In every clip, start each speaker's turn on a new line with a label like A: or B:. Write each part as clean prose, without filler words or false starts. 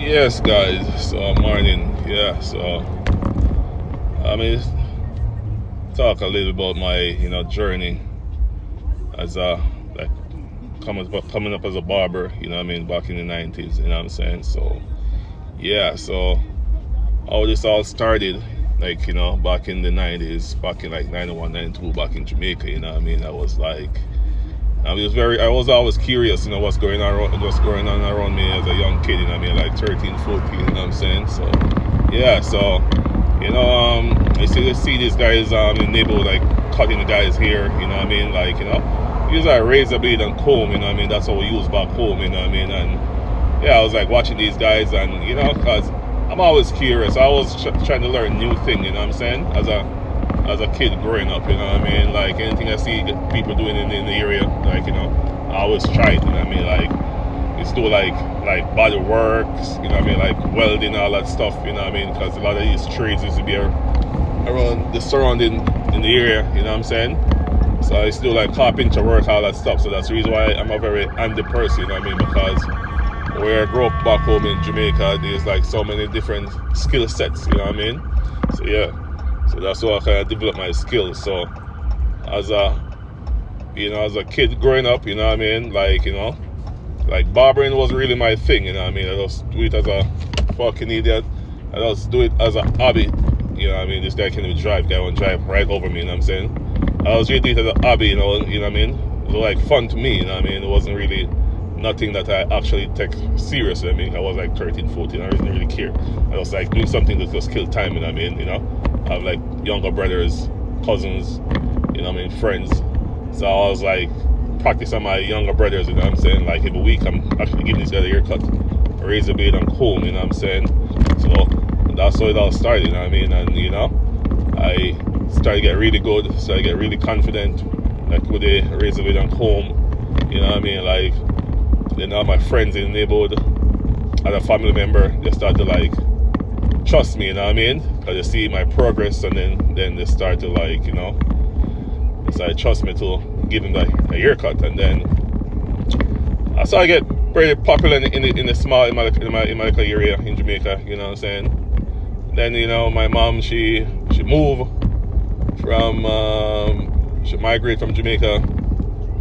A: Yes, guys. So morning. Yeah. So I mean, talk a little about my journey as a like coming up as a barber. What I mean, back in the 90s. You know what I'm saying? So yeah. So how this all started, back in the 90s, back in like 91, 92, back in Jamaica. You know what I mean? I was always curious, what's going on around me as a young kid, like 13, 14, you know what I'm saying? So, yeah, so, I see these guys in the neighborhood, like, cutting the guys' hair, you know what I mean? Like, use a razor blade and comb, you know what I mean? That's what we use back home, you know what I mean? And, yeah, I was, like, watching these guys and, because I'm always curious. I was trying to learn new things, you know what I'm saying? As a kid growing up, you know what I mean? Like anything I see people doing in the area, I always try it, you know what I mean? Like it's do like body works, you know what I mean? Like welding, all that stuff, you know what I mean? Because a lot of these trades used to be around the surrounding in the area, you know what I'm saying? So I used to do like carpenter work, all that stuff. So that's the reason why I'm a very handy person, you know what I mean? Because where I grew up back home in Jamaica, there's like so many different skill sets, you know what I mean? So yeah. So that's how I kind of developed my skills. So as a kid growing up, you know what I mean? Like barbering was really my thing, you know what I mean? I just do it as a fucking idiot. I just do it as a hobby, you know what I mean? This guy can't even drive, guy won't drive right over me, you know what I'm saying? I was really doing it as a hobby, you know what I mean? It was like fun to me, you know what I mean? It wasn't really nothing that I actually take seriously. I mean, I was like 13, 14, I didn't really care. I was like doing something that just kill time, you know what I mean? I have like younger brothers, cousins, you know what I mean, friends. So I was like practicing my younger brothers, you know what I'm saying? Like every week I'm actually giving these guys a haircut, a razor blade and comb, you know what I'm saying? So that's how it all started, you know what I mean? And I started to get really good, started to get really confident, like with the razor blade and comb, you know what I mean? Like then all my friends in the neighborhood, as a family member, they started to like trust me, you know what I mean? Because they see my progress, and then they start to like, they start to trust me to give them a haircut, and then I started to get pretty popular in the small in my little area in Jamaica, you know what I'm saying? Then my mom she moved from she migrated from Jamaica,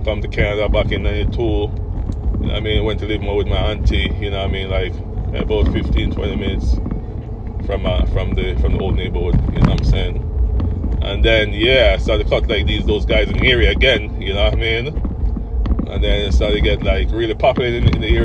A: come to Canada back in '92. You know what I mean? Went to live more with my auntie, you know what I mean? Like about 15-20 minutes from the old neighborhood, you know what I'm saying? And then I started to cut like those guys in the area again, you know what I mean? And then it started to get like really popular in the area.